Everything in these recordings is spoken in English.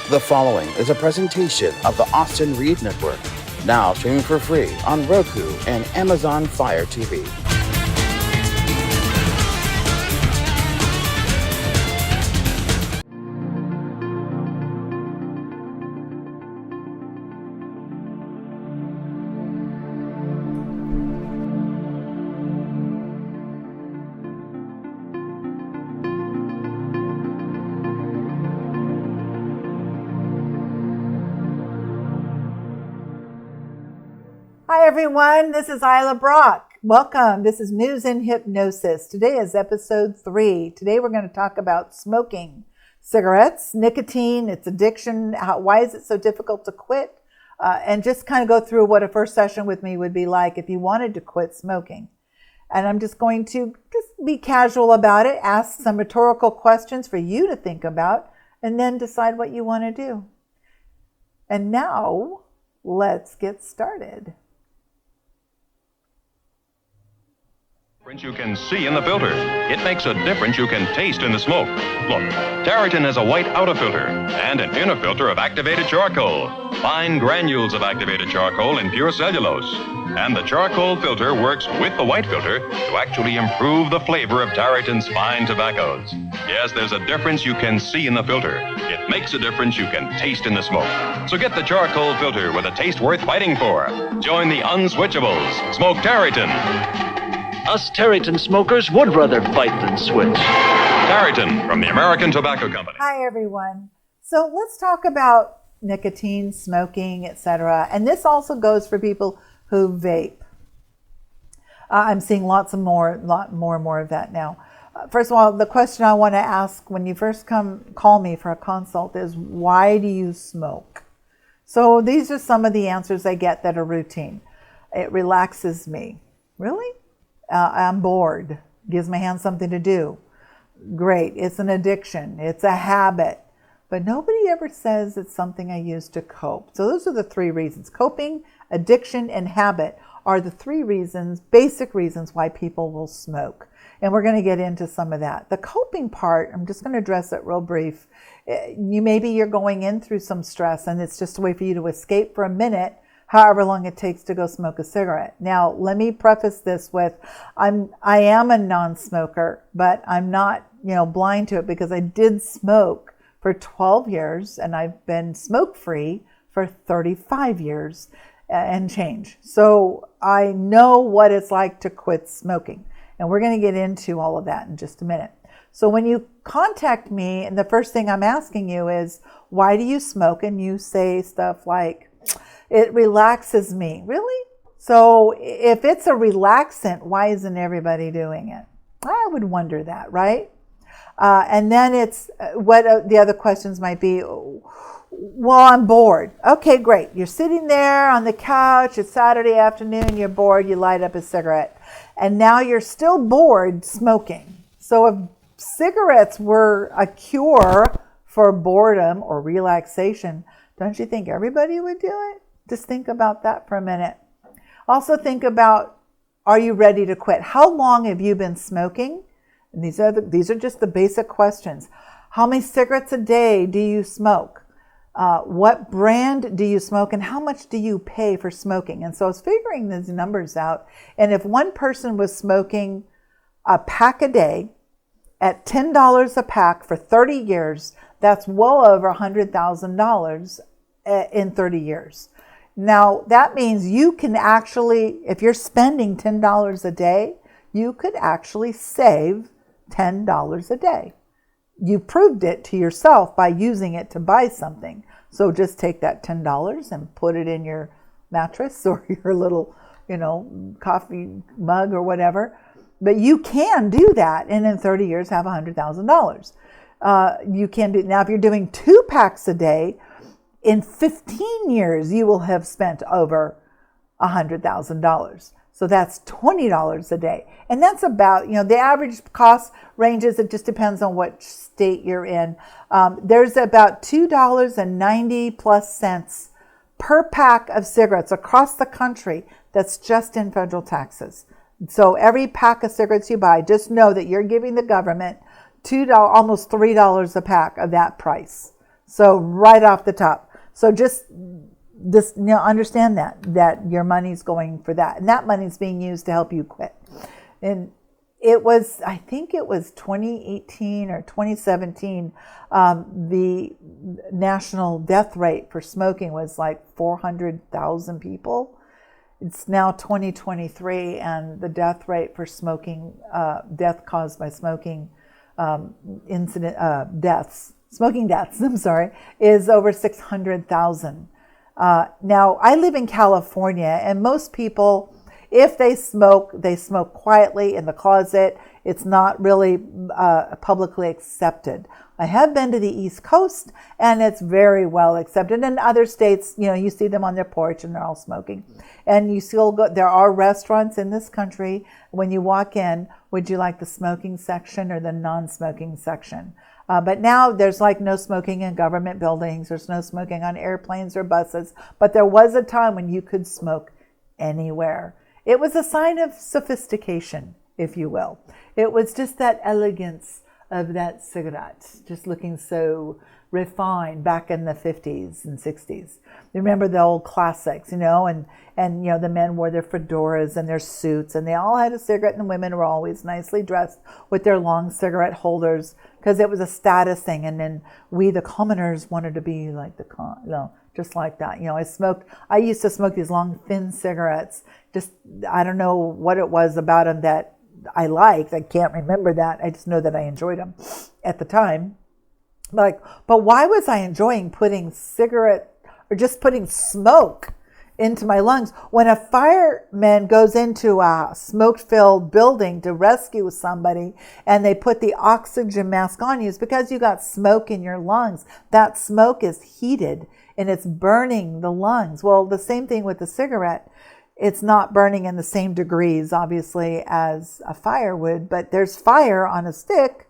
The following is a presentation of the Austin Reed Network, now streaming for free on Roku and Amazon Fire TV. Hi everyone, this is Isla Brock. Welcome. This is News in Hypnosis. Today is episode 3. Today we're going to talk about smoking, cigarettes, nicotine, its addiction, why is it so difficult to quit, and just kind of go through what a first session with me would be like if you wanted to quit smoking. And I'm just going to be casual about it, ask some rhetorical questions for you to think about, and then decide what you want to do. And now, let's get started. You can see in the filter. It makes a difference you can taste in the smoke. Look, Tareyton has a white outer filter and an inner filter of activated charcoal. Fine granules of activated charcoal in pure cellulose. And the charcoal filter works with the white filter to actually improve the flavor of Tareyton's fine tobaccos. Yes, there's a difference you can see in the filter. It makes a difference you can taste in the smoke. So get the charcoal filter with a taste worth fighting for. Join the unswitchables. Smoke Tareyton. Us Tareyton smokers would rather fight than switch. Tareyton from the American Tobacco Company. Hi everyone. So let's talk about nicotine, smoking, etc. And this also goes for people who vape. I'm seeing lot more and more of that now. First of all, the question I want to ask when you first call me for a consult is, why do you smoke? So these are some of the answers I get that are routine. It relaxes me. Really? I'm bored. Gives my hands something to do. Great. It's an addiction. It's a habit. But nobody ever says it's something I use to cope. So those are the 3 reasons. Coping, addiction, and habit are the 3 reasons, basic reasons why people will smoke. And we're going to get into some of that. The coping part, I'm just going to address it real brief. Maybe you're going in through some stress and it's just a way for you to escape for a minute, however long it takes to go smoke a cigarette. Now, let me preface this with, I am a non-smoker, but I'm not, blind to it, because I did smoke for 12 years and I've been smoke-free for 35 years and change. So I know what it's like to quit smoking. And we're going to get into all of that in just a minute. So when you contact me, and the first thing I'm asking you is, why do you smoke? And you say stuff like, it relaxes me. Really? So if it's a relaxant, why isn't everybody doing it? I would wonder that, right? And then it's what the other questions might be. Well, I'm bored. Okay, great. You're sitting there on the couch. It's Saturday afternoon. You're bored. You light up a cigarette. And now you're still bored smoking. So if cigarettes were a cure for boredom or relaxation, don't you think everybody would do it? Just think about that for a minute. Also think about, are you ready to quit? How long have you been smoking? And these are just the basic questions. How many cigarettes a day do you smoke? What brand do you smoke, and how much do you pay for smoking? And so I was figuring these numbers out. And if one person was smoking a pack a day at $10 a pack for 30 years, that's well over $100,000 in 30 years. Now, that means you can actually, if you're spending $10 a day, you could actually save $10 a day. You proved it to yourself by using it to buy something. So just take that $10 and put it in your mattress or your little, coffee mug or whatever. But you can do that and in 30 years have $100,000. You can do, now if you're doing 2 packs a day, in 15 years, you will have spent over $100,000. So that's $20 a day. And that's about, the average cost ranges, it just depends on what state you're in. There's about $2.90 plus cents per pack of cigarettes across the country that's just in federal taxes. So every pack of cigarettes you buy, just know that you're giving the government almost $3 a pack of that price. So right off the top. So just understand that your money's going for that, and that money's being used to help you quit. And I think it was 2018 or 2017, the national death rate for smoking was like 400,000 people. It's now 2023, and the death rate for smoking, death caused by smoking smoking deaths, is over 600,000. Now, I live in California, and most people, if they smoke quietly in the closet. It's not really publicly accepted. I have been to the East Coast, and it's very well accepted. In other states, you see them on their porch, and they're all smoking. And you still go. There are restaurants in this country. When you walk in, would you like the smoking section or the non-smoking section? But now there's like no smoking in government buildings. There's no smoking on airplanes or buses. But there was a time when you could smoke anywhere. It was a sign of sophistication, if you will. It was just that elegance of that cigarette, just looking so refined back in the 50s and 60s. You remember the old classics, and the men wore their fedoras and their suits, and they all had a cigarette, and the women were always nicely dressed with their long cigarette holders because it was a status thing. And then we, the commoners, wanted to be like just like that. I used to smoke these long, thin cigarettes. Just, I don't know what it was about them that I liked. I can't remember that. I just know that I enjoyed them at the time. But why was I enjoying putting smoke into my lungs? When a fireman goes into a smoke-filled building to rescue somebody and they put the oxygen mask on you, it's because you got smoke in your lungs. That smoke is heated and it's burning the lungs. Well, the same thing with the cigarette. It's not burning in the same degrees, obviously, as a fire would, but there's fire on a stick,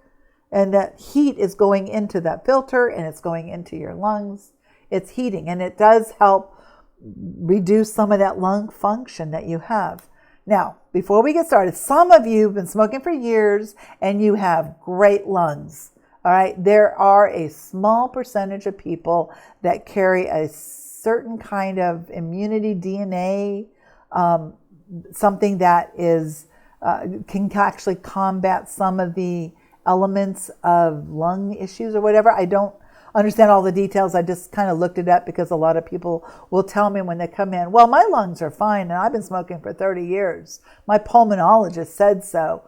and that heat is going into that filter and it's going into your lungs. It's heating, and it does help reduce some of that lung function that you have. Now, before we get started, some of you have been smoking for years and you have great lungs. All right, there are a small percentage of people that carry a certain kind of immunity DNA, something that is can actually combat some of the elements of lung issues or whatever. I don't understand all the details. I just kind of looked it up because a lot of people will tell me when they come in, well, my lungs are fine and I've been smoking for 30 years. My pulmonologist said so.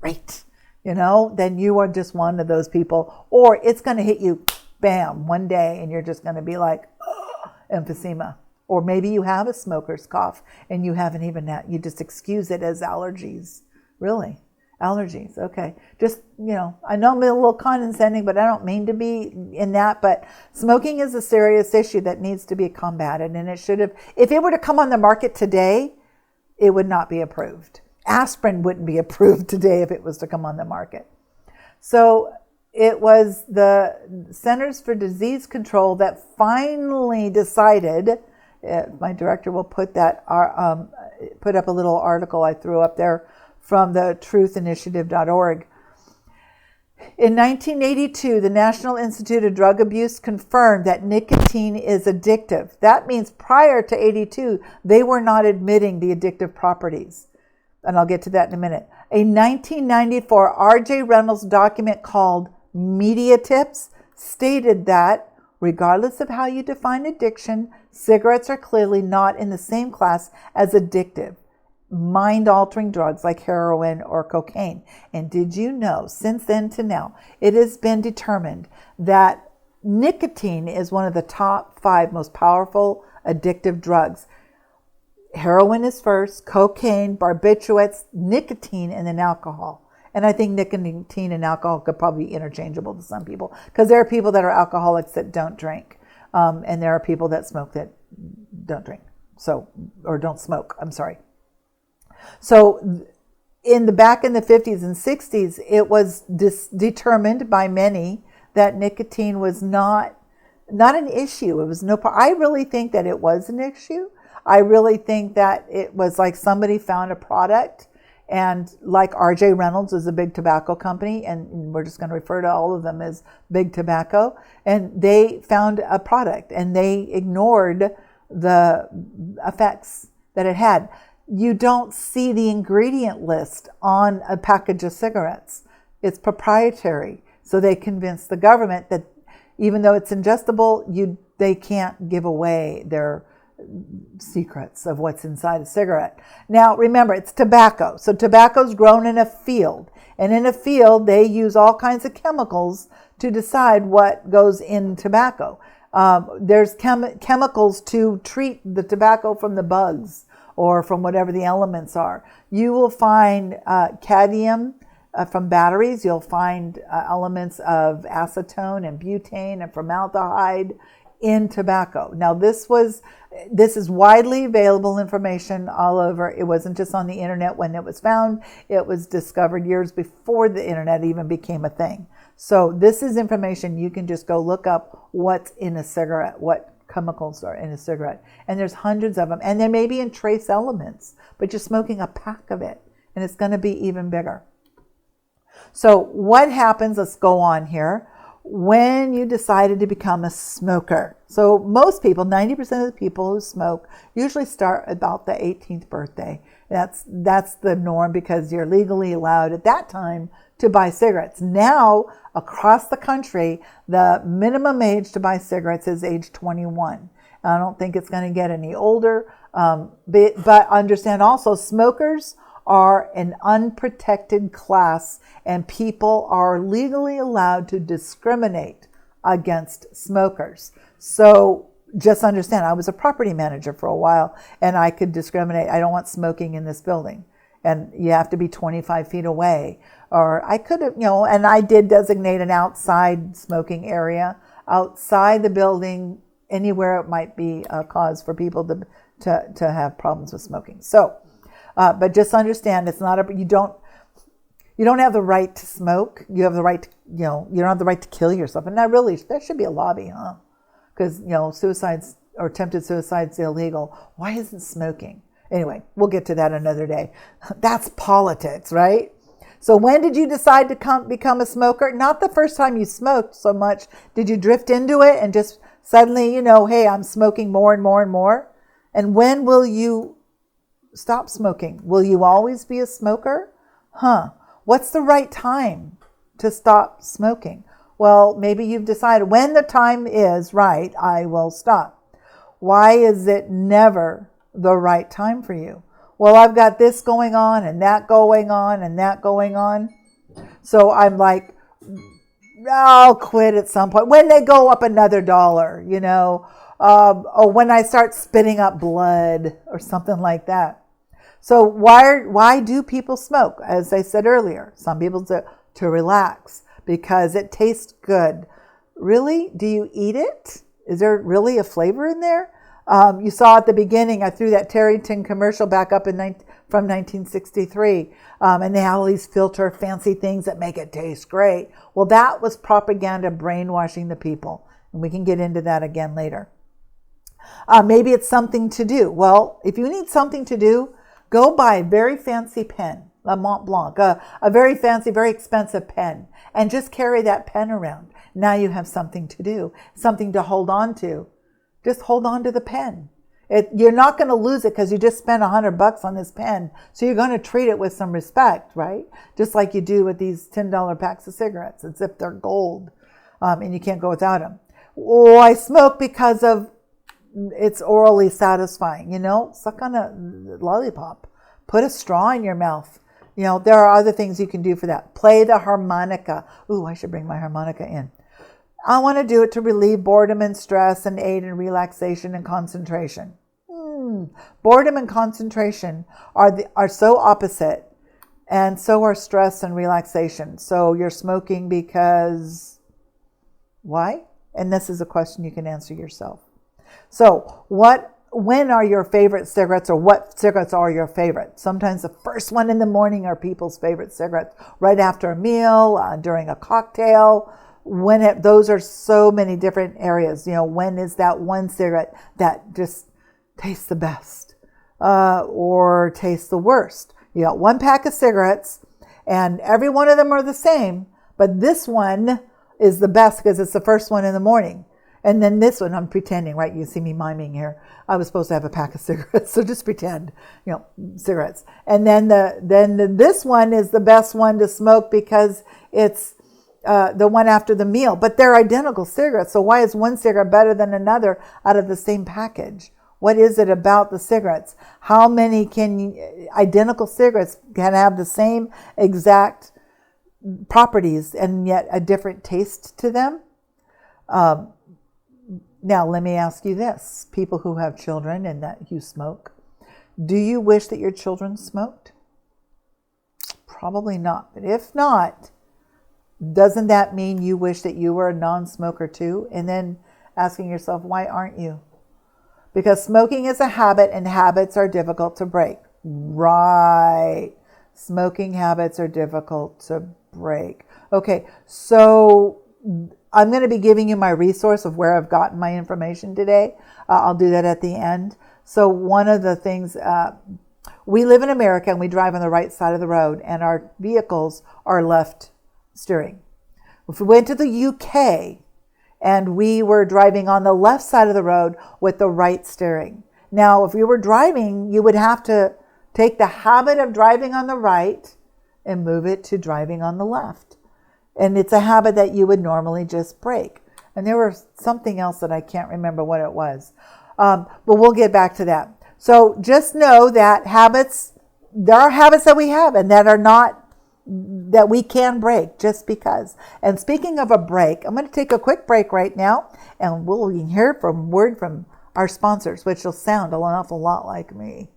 Great. Then you are just one of those people. Or it's going to hit you, bam, one day, and you're just going to be like, oh, emphysema. Or maybe you have a smoker's cough and you haven't even you just excuse it as allergies. Really? Allergies. Okay. Just, I know I'm a little condescending, but I don't mean to be in that. But smoking is a serious issue that needs to be combated. And it should have, if it were to come on the market today, it would not be approved. Aspirin wouldn't be approved today if it was to come on the market. So it was the Centers for Disease Control that finally decided, my director will put up a little article I threw up there from the truthinitiative.org. In 1982, the National Institute of Drug Abuse confirmed that nicotine is addictive. That means prior to 82, they were not admitting the addictive properties. And I'll get to that in a minute. A 1994 R.J. Reynolds document called Media Tips stated that, regardless of how you define addiction, cigarettes are clearly not in the same class as addictive, mind-altering drugs like heroin or cocaine. And did you know, since then to now, it has been determined that nicotine is one of the top 5 most powerful addictive drugs. Heroin is first, cocaine, barbiturates, nicotine, and then alcohol. And I think nicotine and alcohol could probably be interchangeable to some people, because there are people that are alcoholics that don't drink, and there are people that smoke that don't drink, or don't smoke. I'm sorry. So, back in the 50s and 60s, it was determined by many that nicotine was not an issue. It was I really think that it was an issue. I really think that it was like somebody found a product And like RJ Reynolds is a big tobacco company, and we're just going to refer to all of them as big tobacco. And they found a product and they ignored the effects that it had. You don't see the ingredient list on a package of cigarettes. It's proprietary. So they convinced the government that even though it's ingestible, they can't give away their secrets of what's inside a cigarette. Now, remember, it's tobacco. So tobacco's grown in a field. And in a field, they use all kinds of chemicals to decide what goes in tobacco. There's chemicals to treat the tobacco from the bugs or from whatever the elements are. You will find cadmium from batteries. You'll find elements of acetone and butane and formaldehyde in tobacco. Now, this is widely available information all over. It wasn't just on the internet when it was found. It was discovered years before the internet even became a thing. So this is information you can just go look up what's in a cigarette, what chemicals are in a cigarette. And there's hundreds of them. And they may be in trace elements, but you're smoking a pack of it, and it's going to be even bigger. So what happens, let's go on here, when you decided to become a smoker? So most people, 90% of the people who smoke usually start about the 18th birthday. That's the norm because you're legally allowed at that time to buy cigarettes. Now, across the country, the minimum age to buy cigarettes is age 21. I don't think it's going to get any older, but understand also smokers are an unprotected class, and people are legally allowed to discriminate against smokers. So just understand, I was a property manager for a while, and I could discriminate. I don't want smoking in this building, and you have to be 25 feet away. Or I could have, and I did designate an outside smoking area outside the building, anywhere it might be a cause for people to have problems with smoking. So, but just understand, it's not you don't have the right to smoke. You have the right to, you don't have the right to kill yourself. And that really, there should be a lobby, huh? Because, suicides or attempted suicide's illegal. Why isn't smoking? Anyway, we'll get to that another day. That's politics, right? So when did you decide to become a smoker? Not the first time you smoked so much. Did you drift into it and just suddenly, hey, I'm smoking more and more and more? And when will you stop smoking? Will you always be a smoker? What's the right time to stop smoking? Well, maybe you've decided when the time is right, I will stop. Why is it never the right time for you? Well, I've got this going on and that going on and that going on. So I'm like, I'll quit at some point. When they go up another $1, or when I start spitting up blood or something like that. So why do people smoke? As I said earlier, some people to relax because it tastes good. Really? Do you eat it? Is there really a flavor in there? You saw at the beginning, I threw that Tareyton commercial back up from 1963, and they have all these filter fancy things that make it taste great. Well, that was propaganda brainwashing the people, and we can get into that again later. Maybe it's something to do. Well, if you need something to do, go buy a very fancy pen, a Mont Blanc, a very fancy, very expensive pen, and just carry that pen around. Now you have something to do, something to hold on to. Just hold on to the pen. You're not going to lose it because you just spent $100 on this pen. So you're going to treat it with some respect, right? Just like you do with these $10 packs of cigarettes, as if they're gold, and you can't go without them. Oh, I smoke because of it's orally satisfying. Suck on a lollipop. Put a straw in your mouth. There are other things you can do for that. Play the harmonica. Ooh, I should bring my harmonica in. I want to do it to relieve boredom and stress and aid in relaxation and concentration. Boredom and concentration are so opposite, and so are stress and relaxation. So you're smoking because why? And this is a question you can answer yourself. So when are your favorite cigarettes, or what cigarettes are your favorite? Sometimes the first one in the morning are people's favorite cigarettes. Right after a meal, during a cocktail. Those are so many different areas. When is that one cigarette that just tastes the best or tastes the worst? You got one pack of cigarettes, and every one of them are the same, but this one is the best because it's the first one in the morning. And then this one, I'm pretending, right? You see me miming here. I was supposed to have a pack of cigarettes, so just pretend, cigarettes. And then this one is the best one to smoke because it's the one after the meal. But they're identical cigarettes, so why is one cigarette better than another out of the same package? What is it about the cigarettes? How many identical cigarettes can have the same exact properties and yet a different taste to them? Now, let me ask you this. People who have children and that you smoke, do you wish that your children smoked? Probably not. But if not, doesn't that mean you wish that you were a non-smoker too? And then asking yourself, why aren't you? Because smoking is a habit and habits are difficult to break. Right. Smoking habits are difficult to break. Okay, so I'm going to be giving you my resource of where I've gotten my information today. I'll do that at the end. So one of the things, we live in America and we drive on the right side of the road and our vehicles are left steering. If we went to the UK and we were driving on the left side of the road with the right steering. Now, if you were driving, you would have to take the habit of driving on the right and move it to driving on the left. And it's a habit that you would normally just break. And there was something else that I can't remember what it was. But we'll get back to that. So just know that there are habits that we have and that we can break just because. And speaking of a break, I'm going to take a quick break right now and we'll hear word from our sponsors, which will sound an awful lot like me.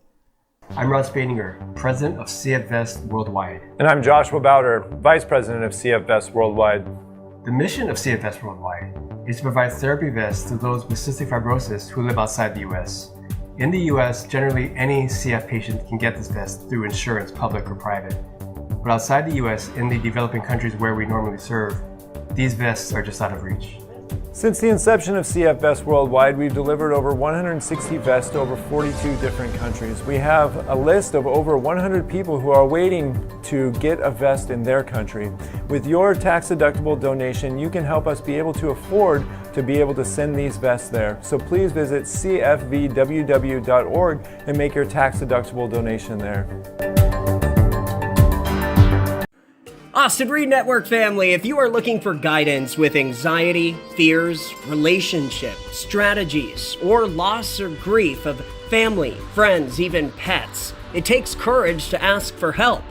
I'm Russ Baininger, President of CF Vest Worldwide. And I'm Joshua Bowder, Vice President of CF Vest Worldwide. The mission of CF Vest Worldwide is to provide therapy vests to those with cystic fibrosis who live outside the U.S. In the U.S., generally any CF patient can get this vest through insurance, public or private. But outside the U.S., in the developing countries where we normally serve, these vests are just out of reach. Since the inception of CF Vest Worldwide, we've delivered over 160 vests to over 42 different countries. We have a list of over 100 people who are waiting to get a vest in their country. With your tax-deductible donation, you can help us be able to afford to be able to send these vests there. So please visit cfvww.org and make your tax-deductible donation there. Austin Reed Network family, if you are looking for guidance with anxiety, fears, relationship, strategies, or loss or grief of family, friends, even pets, it takes courage to ask for help.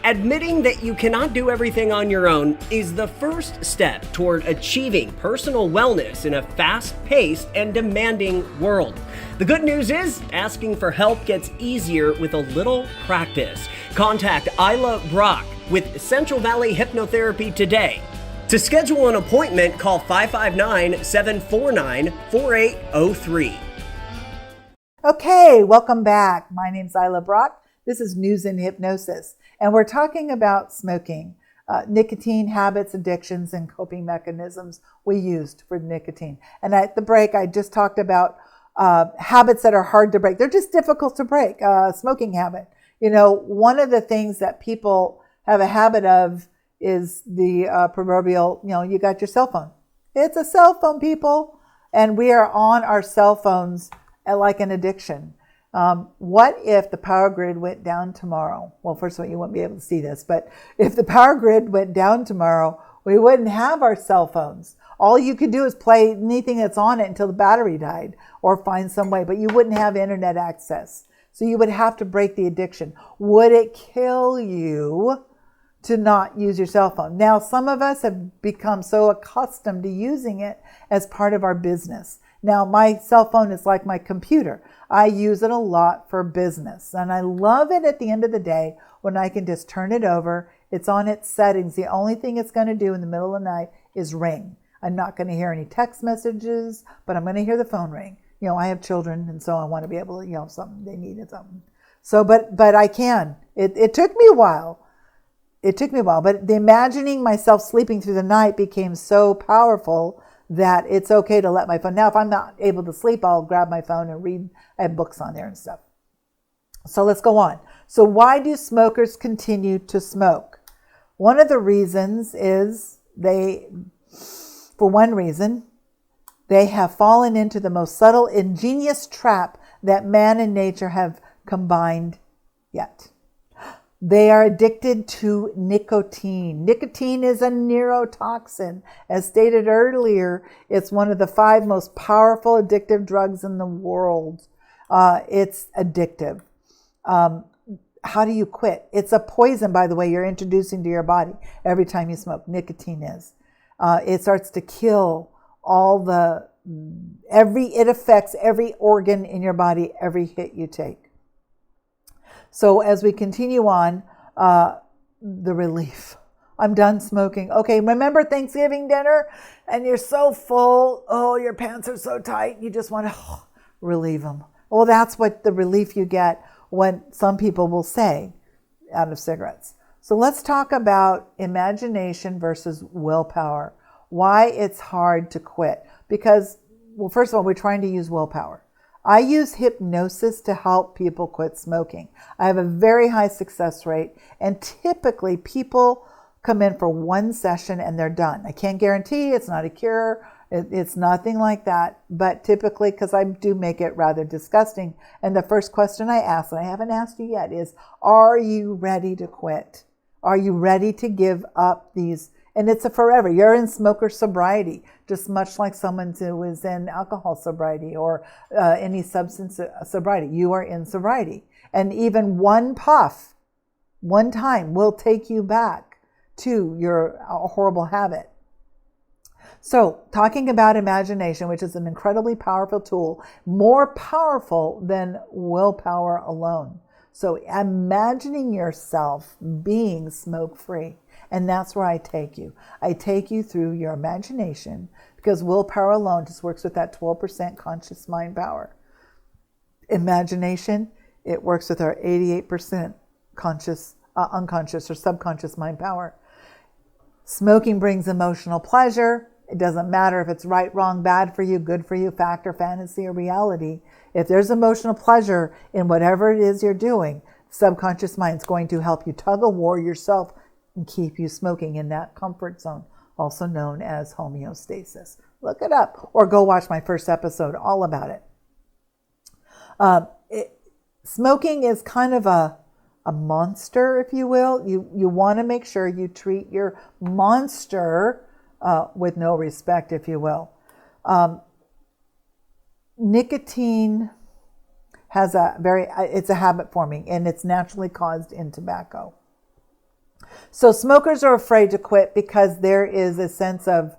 Admitting that you cannot do everything on your own is the first step toward achieving personal wellness in a fast-paced and demanding world. The good news is, asking for help gets easier with a little practice. Contact Isla Brock with Central Valley Hypnotherapy today. To schedule an appointment, call 559-749-4803. Okay, welcome back. My name's Isla Brock. This is News in Hypnosis, and we're talking about smoking, nicotine habits, addictions, and coping mechanisms we used for nicotine. And at the break, I just talked about habits that are hard to break. They're just difficult to break. Smoking habit. One of the things that people have a habit of is the proverbial, you got your cell phone. It's a cell phone, people. And we are on our cell phones like an addiction. What if the power grid went down tomorrow? Well, first of all, you wouldn't be able to see this, but if the power grid went down tomorrow, we wouldn't have our cell phones. All you could do is play anything that's on it until the battery died or find some way, but you wouldn't have internet access. So you would have to break the addiction. Would it kill you to not use your cell phone? Now, some of us have become so accustomed to using it as part of our business. Now, my cell phone is like my computer. I use it a lot for business, and I love it at the end of the day when I can just turn it over. It's on its settings. The only thing it's going to do in the middle of the night is ring. I'm not going to hear any text messages, but I'm going to hear the phone ring. I have children, and so I want to be able to, something they needed something. So, but I can. It took me a while. But imagining myself sleeping through the night became so powerful that it's okay to let my phone. Now, if I'm not able to sleep, I'll grab my phone and read. I have books on there and stuff. So let's go on. So why do smokers continue to smoke? One of the reasons is for one reason, they have fallen into the most subtle, ingenious trap that man and nature have combined yet. They are addicted to nicotine. Nicotine is a neurotoxin. As stated earlier, it's one of the 5 most powerful addictive drugs in the world. It's addictive. How do you quit? It's a poison, by the way, you're introducing to your body every time you smoke. Nicotine is. It starts to kill it affects every organ in your body, every hit you take. So as we continue on, the relief. I'm done smoking. Okay, remember Thanksgiving dinner and you're so full. Oh, your pants are so tight. You just want to relieve them. Well, that's what the relief you get when some people will say out of cigarettes. So let's talk about imagination versus willpower. Why it's hard to quit. Because, well, first of all, we're trying to use willpower. I use hypnosis to help people quit smoking. I have a very high success rate, and typically people come in for one session and they're done. I can't guarantee it's not a cure. It's nothing like that, but typically, because I do make it rather disgusting, and the first question I ask, and I haven't asked you yet, is, are you ready to quit? Are you ready to give up these? And it's a forever. You're in smoker sobriety, just much like someone who is in alcohol sobriety or any substance sobriety. You are in sobriety. And even one puff, one time, will take you back to your horrible habit. So, talking about imagination, which is an incredibly powerful tool, more powerful than willpower alone. So, imagining yourself being smoke-free. And that's where I take you. I take you through your imagination, because willpower alone just works with that 12% conscious mind power. Imagination, it works with our 88% unconscious or subconscious mind power. Smoking brings emotional pleasure. It doesn't matter if it's right, wrong, bad for you, good for you, fact or fantasy or reality. If there's emotional pleasure in whatever it is you're doing, subconscious mind's going to help you tug a war yourself and keep you smoking in that comfort zone, also known as homeostasis. Look it up or go watch my first episode all about it. Smoking is kind of a monster, if you will. You want to make sure you treat your monster with no respect, if you will. Nicotine has it's a habit forming, and it's naturally caused in tobacco. So smokers are afraid to quit because there is a sense of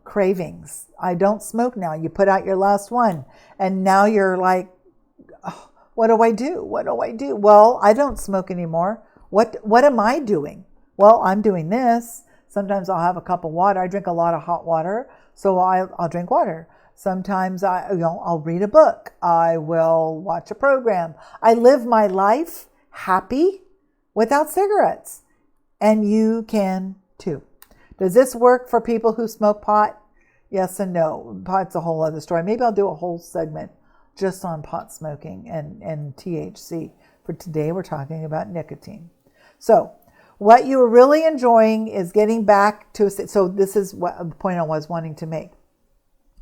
cravings. I don't smoke now. You put out your last one, and now you're like, oh, what do I do? What do I do? Well, I don't smoke anymore. What am I doing? Well, I'm doing this. Sometimes I'll have a cup of water. I drink a lot of hot water, so I'll drink water. Sometimes I'll read a book. I will watch a program. I live my life happy without cigarettes. And you can too. Does this work for people who smoke pot? Yes and no. Pot's a whole other story. Maybe I'll do a whole segment just on pot smoking and THC. For today, we're talking about nicotine. So, what you're really enjoying is getting back to, so this is what the point I was wanting to make.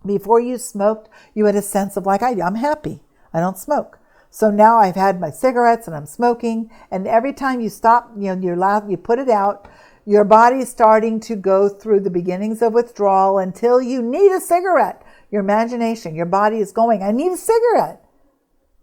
Before you smoked, you had a sense of like, I'm happy. I don't smoke. So now I've had my cigarettes and I'm smoking. And every time you stop, you put it out, your body's starting to go through the beginnings of withdrawal until you need a cigarette. Your imagination, your body is going, I need a cigarette.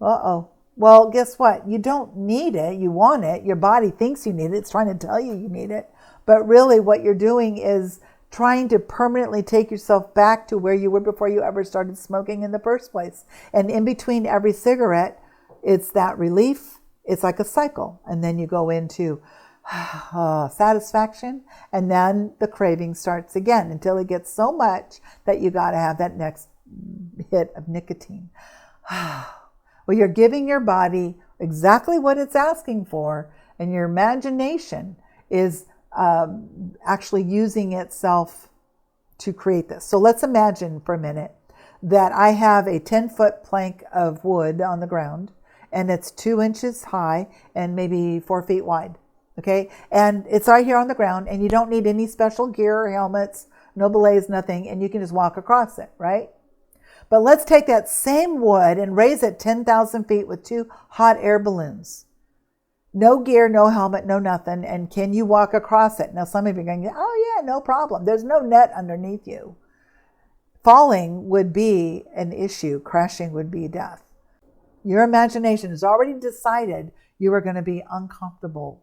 Uh-oh. Well, guess what? You don't need it. You want it. Your body thinks you need it. It's trying to tell you need it. But really what you're doing is trying to permanently take yourself back to where you were before you ever started smoking in the first place. And in between every cigarette, it's that relief. It's like a cycle. And then you go into satisfaction. And then the craving starts again until it gets so much that you got to have that next hit of nicotine. Well, you're giving your body exactly what it's asking for, and your imagination is actually using itself to create this. So let's imagine for a minute that I have a 10-foot plank of wood on the ground, and it's 2 inches high and maybe 4 feet wide. Okay, and it's right here on the ground, and you don't need any special gear or helmets, no belays, nothing, and you can just walk across it, right? But let's take that same wood and raise it 10,000 feet with 2 hot air balloons. No gear, no helmet, no nothing, and can you walk across it? Now some of you are going, oh yeah, no problem. There's no net underneath you. Falling would be an issue. Crashing would be death. Your imagination has already decided you are going to be uncomfortable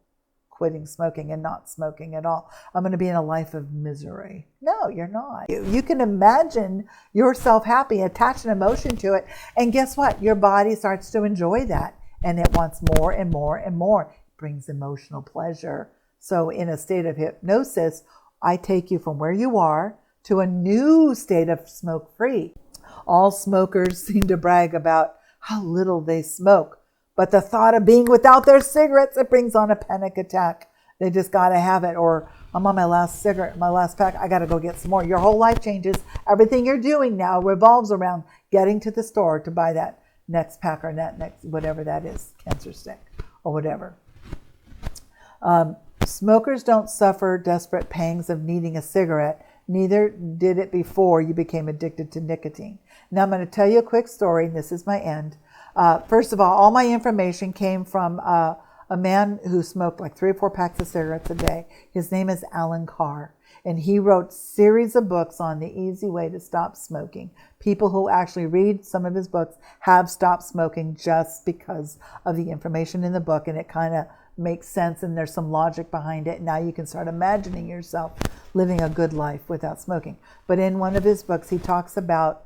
quitting smoking and not smoking at all. I'm going to be in a life of misery. No, you're not. You can imagine yourself happy, attach an emotion to it, and guess what? Your body starts to enjoy that, and it wants more and more and more. It brings emotional pleasure. So in a state of hypnosis, I take you from where you are to a new state of smoke-free. All smokers seem to brag about how little they smoke. But the thought of being without their cigarettes, it brings on a panic attack. They just got to have it. Or I'm on my last cigarette, my last pack. I got to go get some more. Your whole life changes. Everything you're doing now revolves around getting to the store to buy that next pack or that next, whatever that is, cancer stick or whatever. Smokers don't suffer desperate pangs of needing a cigarette. Neither did it before you became addicted to nicotine. Now I'm going to tell you a quick story, and this is my end. First of all my information came from a man who smoked like 3 or 4 packs of cigarettes a day. His name is Alan Carr, and he wrote series of books on the easy way to stop smoking. People who actually read some of his books have stopped smoking just because of the information in the book, and it kind of makes sense, and there's some logic behind it. Now you can start imagining yourself living a good life without smoking. But in one of his books, he talks about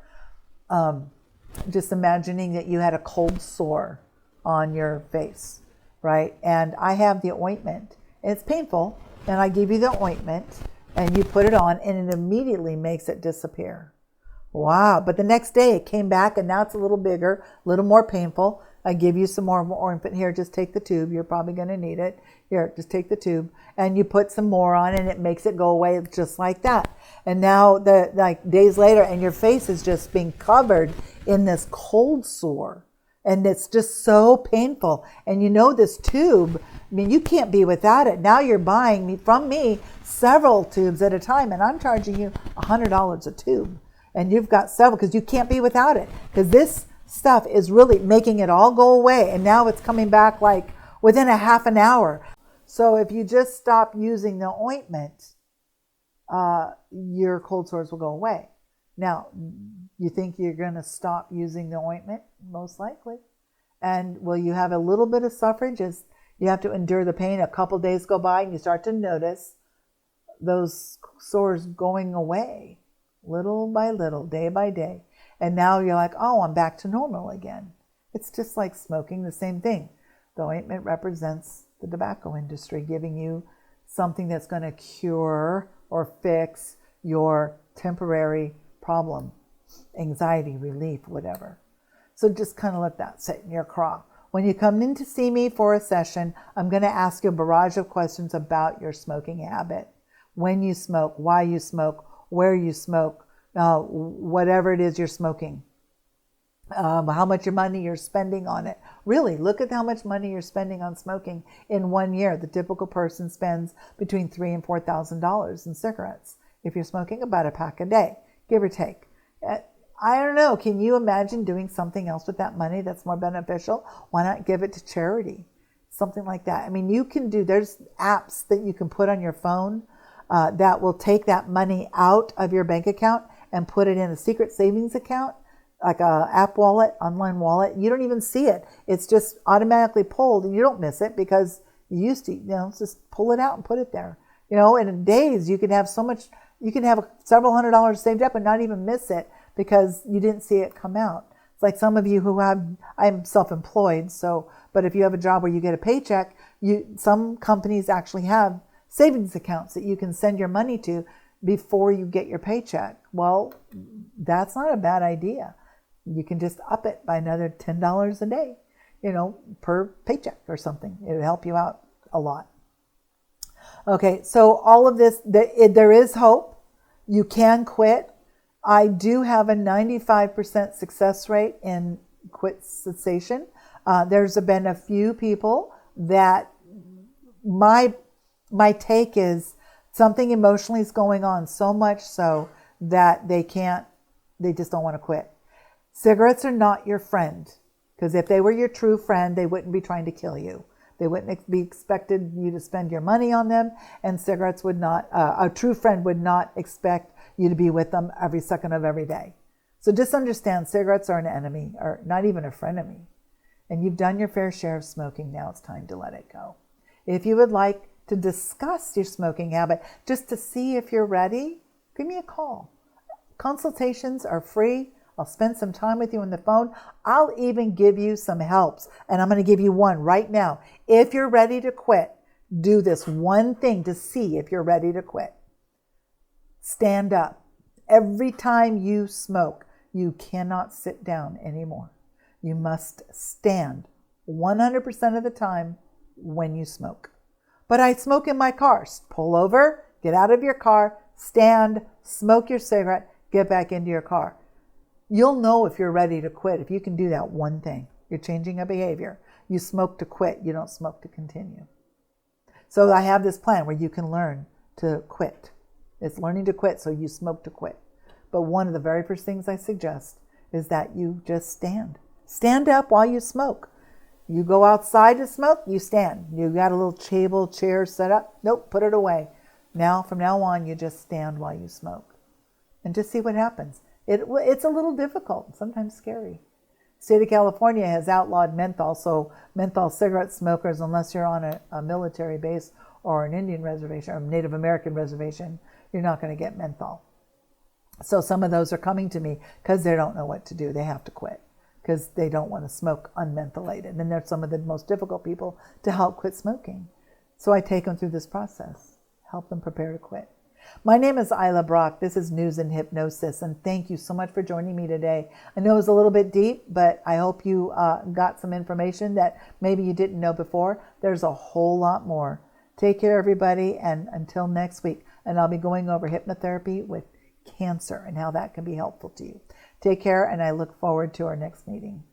just imagining that you had a cold sore on your face, right? And I have the ointment. It's painful, and I give you the ointment, and you put it on, and it immediately makes it disappear. Wow. But the next day it came back, and now it's a little bigger, a little more painful. I give you some more ointment. Here, just take the tube. You're probably going to need it. Here, just take the tube. And you put some more on, and it makes it go away just like that. And now, days later, and your face is just being covered in this cold sore. And it's just so painful. And you know this tube, I mean, you can't be without it. Now you're buying from me several tubes at a time, and I'm charging you $100 a tube. And you've got several because you can't be without it. Because this stuff is really making it all go away, and now it's coming back like within a half an hour. So if you just stop using the ointment, your cold sores will go away. Now, you think you're going to stop using the ointment? Most likely. And will you have a little bit of suffrage as you have to endure the pain? A couple days go by and you start to notice those sores going away little by little, day by day. And now you're like, oh, I'm back to normal again. It's just like smoking, the same thing. The ointment represents the tobacco industry giving you something that's going to cure or fix your temporary problem, anxiety, relief, whatever. So just kind of let that sit in your craw. When you come in to see me for a session, I'm going to ask you a barrage of questions about your smoking habit. When you smoke, why you smoke, where you smoke, whatever it is you're smoking, how much your money you're spending on it. Really, look at how much money you're spending on smoking in 1 year. The typical person spends between $3,000 and $4,000 in cigarettes. If you're smoking about a pack a day, give or take. I don't know. Can you imagine doing something else with that money that's more beneficial? Why not give it to charity? Something like that. I mean, you can do, there's apps that you can put on your phone that will take that money out of your bank account and put it in a secret savings account, like a app wallet, online wallet. You don't even see it. It's just automatically pulled, and you don't miss it because you used to, just pull it out and put it there. In days you can have so much, you can have several $100s saved up and not even miss it because you didn't see it come out. It's like some of you who I'm self-employed, but if you have a job where you get a paycheck, some companies actually have savings accounts that you can send your money to before you get your paycheck. Well, that's not a bad idea. You can just up it by another $10 a day, per paycheck or something. It would help you out a lot. Okay, so all of this, there is hope. You can quit. I do have a 95% success rate in quit cessation. There's been a few people that my take is something emotionally is going on, so much so that they just don't want to quit. Cigarettes are not your friend, because if they were your true friend, they wouldn't be trying to kill you. They wouldn't be expected you to spend your money on them, and cigarettes would not, a true friend would not expect you to be with them every second of every day. So just understand, cigarettes are an enemy, or not even a frenemy. And you've done your fair share of smoking, now it's time to let it go. If you would like to discuss your smoking habit, just to see if you're ready, give me a call. Consultations are free. I'll spend some time with you on the phone. I'll even give you some helps. And I'm going to give you one right now. If you're ready to quit, do this one thing to see if you're ready to quit. Stand up. Every time you smoke, you cannot sit down anymore. You must stand 100% of the time when you smoke. But I smoke in my car. Pull over, get out of your car, stand, smoke your cigarette, get back into your car. You'll know if you're ready to quit if you can do that one thing. You're changing a behavior. You smoke to quit. You don't smoke to continue. So I have this plan where you can learn to quit. It's learning to quit, so you smoke to quit. But one of the very first things I suggest is that you just stand. Stand up while you smoke. You go outside to smoke, you stand. You got a little table, chair set up. Nope, put it away. Now, from now on, you just stand while you smoke. And just see what happens. It's a little difficult, sometimes scary. State of California has outlawed menthol, so menthol cigarette smokers, unless you're on a military base or an Indian reservation or Native American reservation, you're not going to get menthol. So some of those are coming to me because they don't know what to do. They have to quit because they don't want to smoke unmentholated. And they're some of the most difficult people to help quit smoking. So I take them through this process, help them prepare to quit. My name is Isla Brock. This is News in Hypnosis, and thank you so much for joining me today. I know it was a little bit deep, but I hope you got some information that maybe you didn't know before. There's a whole lot more. Take care, everybody, and until next week. And I'll be going over hypnotherapy with cancer and how that can be helpful to you. Take care, and I look forward to our next meeting.